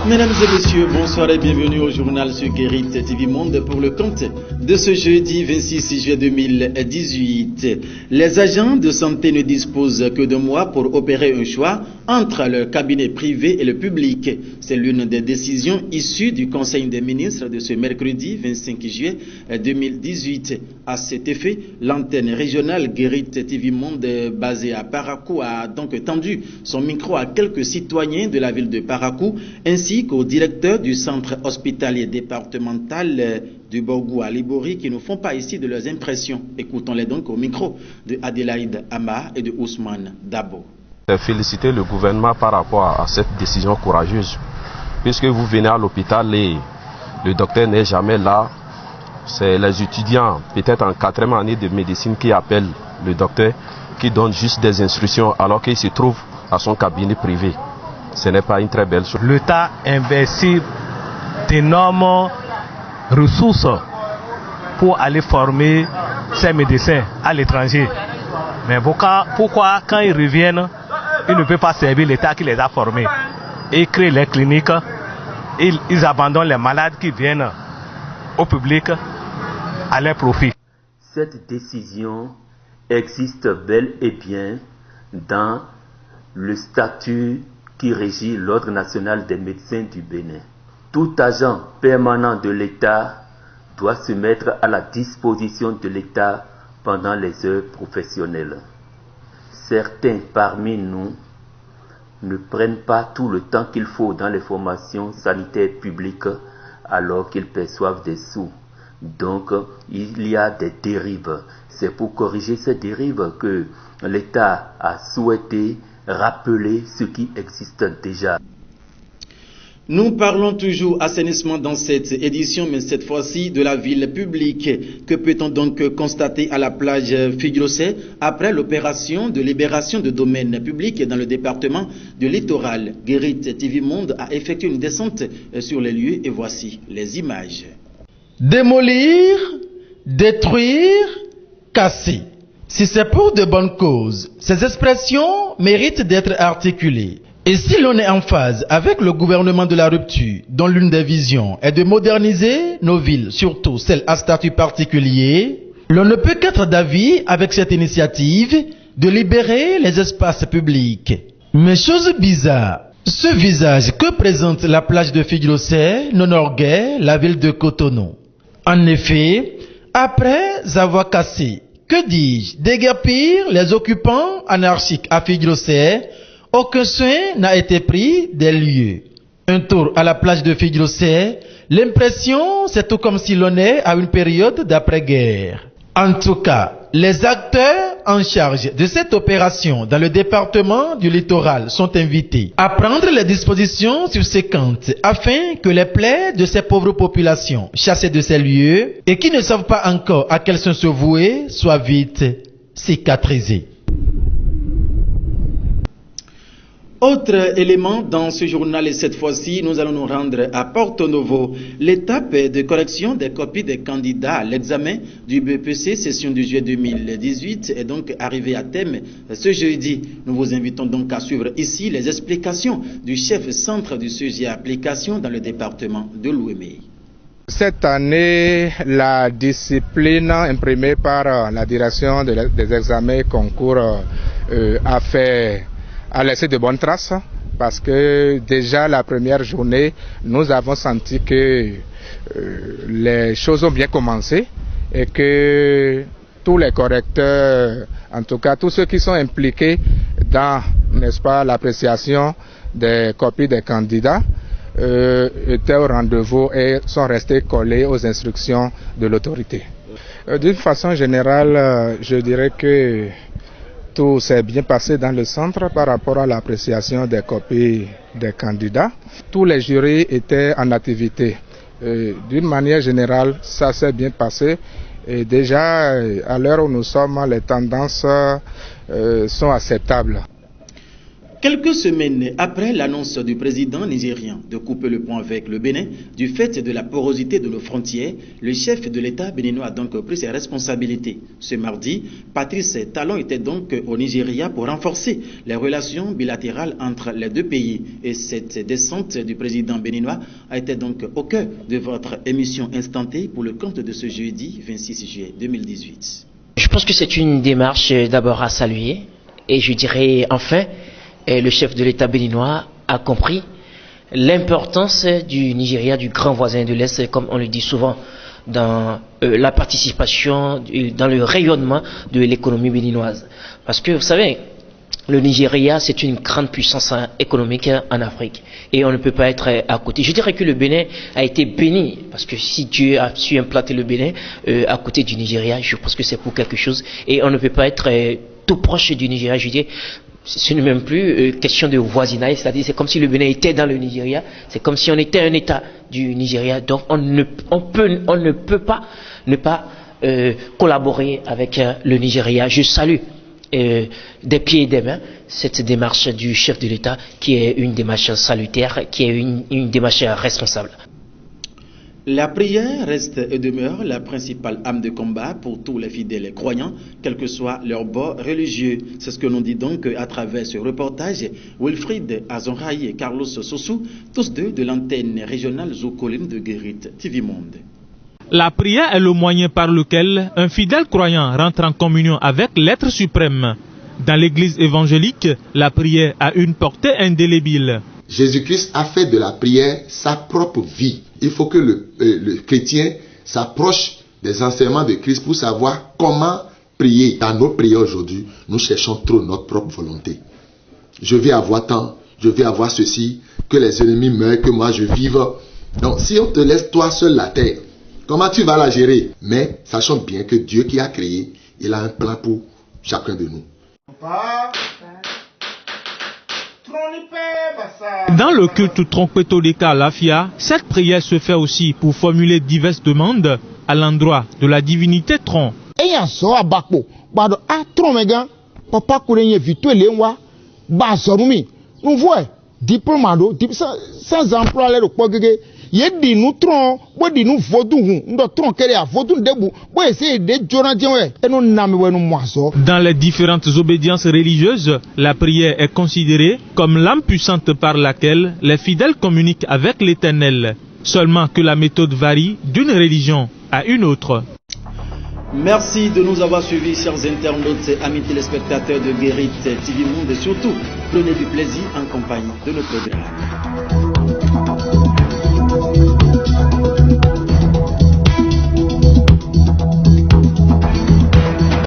Mesdames et messieurs, bonsoir et bienvenue au journal sur Guérit TV Monde pour le compte de ce jeudi 26 juillet 2018. Les agents de santé ne disposent que de mois pour opérer un choix entre le cabinet privé et le public. C'est l'une des décisions issues du Conseil des ministres de ce mercredi 25 juillet 2018. À cet effet, l'antenne régionale Guérit TV Monde basée à Parakou a donc tendu son micro à quelques citoyens de la ville de Parakou ainsi qu'au directeur du centre hospitalier départemental du Borgou à Libori qui nous font pas ici de leurs impressions. Écoutons-les donc au micro de Adélaïde Ama et de Ousmane Dabo. Féliciter le gouvernement par rapport à cette décision courageuse. Puisque vous venez à l'hôpital et le docteur n'est jamais là, c'est les étudiants, peut-être en 4e année de médecine, qui appellent le docteur, qui donne juste des instructions alors qu'il se trouve à son cabinet privé. Ce n'est pas une très belle chose. L'État investit d'énormes ressources pour aller former ces médecins à l'étranger. Mais pourquoi quand ils reviennent, ils ne peuvent pas servir l'État qui les a formés et créer les cliniques, ils abandonnent les malades qui viennent au public à leur profit. Cette décision existe bel et bien dans le statut qui régit l'Ordre national des médecins du Bénin. Tout agent permanent de l'État doit se mettre à la disposition de l'État pendant les heures professionnelles. Certains parmi nous ne prennent pas tout le temps qu'il faut dans les formations sanitaires publiques alors qu'ils perçoivent des sous. Donc, il y a des dérives. C'est pour corriger ces dérives que l'État a souhaité rappeler ce qui existe déjà. Nous parlons toujours assainissement dans cette édition, mais cette fois-ci de la ville publique. Que peut-on donc constater à la plage Figuirossé après l'opération de libération de domaines publics dans le département du littoral? Guérit TV Monde a effectué une descente sur les lieux et voici les images. Démolir, détruire, casser. Si c'est pour de bonnes causes, ces expressions méritent d'être articulées. Et si l'on est en phase avec le gouvernement de la rupture, dont l'une des visions est de moderniser nos villes, surtout celles à statut particulier, l'on ne peut qu'être d'avis avec cette initiative de libérer les espaces publics. Mais chose bizarre, ce visage que présente la plage de Figuirossé n'honore guère la ville de Cotonou. En effet, après avoir cassé, que dis-je, déguerpir les occupants anarchiques à Figuirossé, aucun soin n'a été pris des lieux. Un tour à la plage de Figuirossé, l'impression c'est tout comme si l'on est à une période d'après-guerre. En tout cas, les acteurs en charge de cette opération dans le département du littoral sont invités à prendre les dispositions subséquentes afin que les plaies de ces pauvres populations chassées de ces lieux et qui ne savent pas encore à quel sens se vouer soient vite cicatrisées. Autre élément dans ce journal et cette fois-ci, nous allons nous rendre à Porto Novo. L'étape de correction des copies des candidats à l'examen du BEPC session du juillet 2018 est donc arrivée à terme ce jeudi. Nous vous invitons donc à suivre ici les explications du chef centre du sujet application dans le département de l'Ouémé. Cette année, la discipline imprimée par la direction des examens et concours a laissé de bonnes traces parce que déjà la première journée, nous avons senti que les choses ont bien commencé et que tous les correcteurs, en tout cas tous ceux qui sont impliqués dans, n'est-ce pas, l'appréciation des copies des candidats, étaient au rendez-vous et sont restés collés aux instructions de l'autorité. D'une façon générale, je dirais que tout s'est bien passé dans le centre par rapport à l'appréciation des copies des candidats. Tous les jurys étaient en activité. D'une manière générale, ça s'est bien passé. Et déjà, à l'heure où nous sommes, les tendances sont acceptables. Quelques semaines après l'annonce du président nigérien de couper le pont avec le Bénin, du fait de la porosité de nos frontières, le chef de l'État béninois a donc pris ses responsabilités. Ce mardi, Patrice Talon était donc au Nigeria pour renforcer les relations bilatérales entre les deux pays. Et cette descente du président béninois a été donc au cœur de votre émission Instanté pour le compte de ce jeudi 26 juillet 2018. Je pense que c'est une démarche d'abord à saluer et je dirais enfin, le chef de l'État béninois a compris l'importance du Nigeria, du grand voisin de l'Est, comme on le dit souvent, dans la participation, dans le rayonnement de l'économie béninoise. Parce que vous savez, le Nigeria, c'est une grande puissance économique en Afrique et on ne peut pas être à côté. Je dirais que le Bénin a été béni parce que si Dieu a su implanter le Bénin à côté du Nigeria, je pense que c'est pour quelque chose et on ne peut pas être tout proche du Nigeria. Je dis, ce n'est même plus question de voisinage, c'est-à-dire c'est comme si le Bénin était dans le Nigeria, c'est comme si on était un État du Nigeria, donc on ne peut pas ne pas collaborer avec le Nigeria. Je salue des pieds et des mains cette démarche du chef de l'État qui est une démarche salutaire, qui est une démarche responsable. La prière reste et demeure la principale arme de combat pour tous les fidèles croyants, quel que soit leur bord religieux. C'est ce que l'on dit donc à travers ce reportage. Wilfried Azonraï et Carlos Sossou, tous deux de l'antenne régionale Zocoline de Guérit TV Monde. La prière est le moyen par lequel un fidèle croyant rentre en communion avec l'être suprême. Dans l'église évangélique, la prière a une portée indélébile. Jésus-Christ a fait de la prière sa propre vie. Il faut que le chrétien s'approche des enseignements de Christ pour savoir comment prier. Dans nos prières aujourd'hui, nous cherchons trop notre propre volonté. Je vais avoir tant, je vais avoir ceci, que les ennemis meurent, que moi je vive. Donc si on te laisse toi seul la terre, comment tu vas la gérer? Mais sachons bien que Dieu qui a créé, il a un plan pour chacun de nous. Dans le culte trompetolika Lafia, cette prière se fait aussi pour formuler diverses demandes à l'endroit de la divinité Tron. Sans emploi, dans les différentes obédiences religieuses, la prière est considérée comme l'âme puissante par laquelle les fidèles communiquent avec l'Éternel. Seulement que la méthode varie d'une religion à une autre. Merci de nous avoir suivis, chers internautes, amis téléspectateurs de Guérit TV Monde, et surtout, prenez du plaisir en compagnie de nos programmes.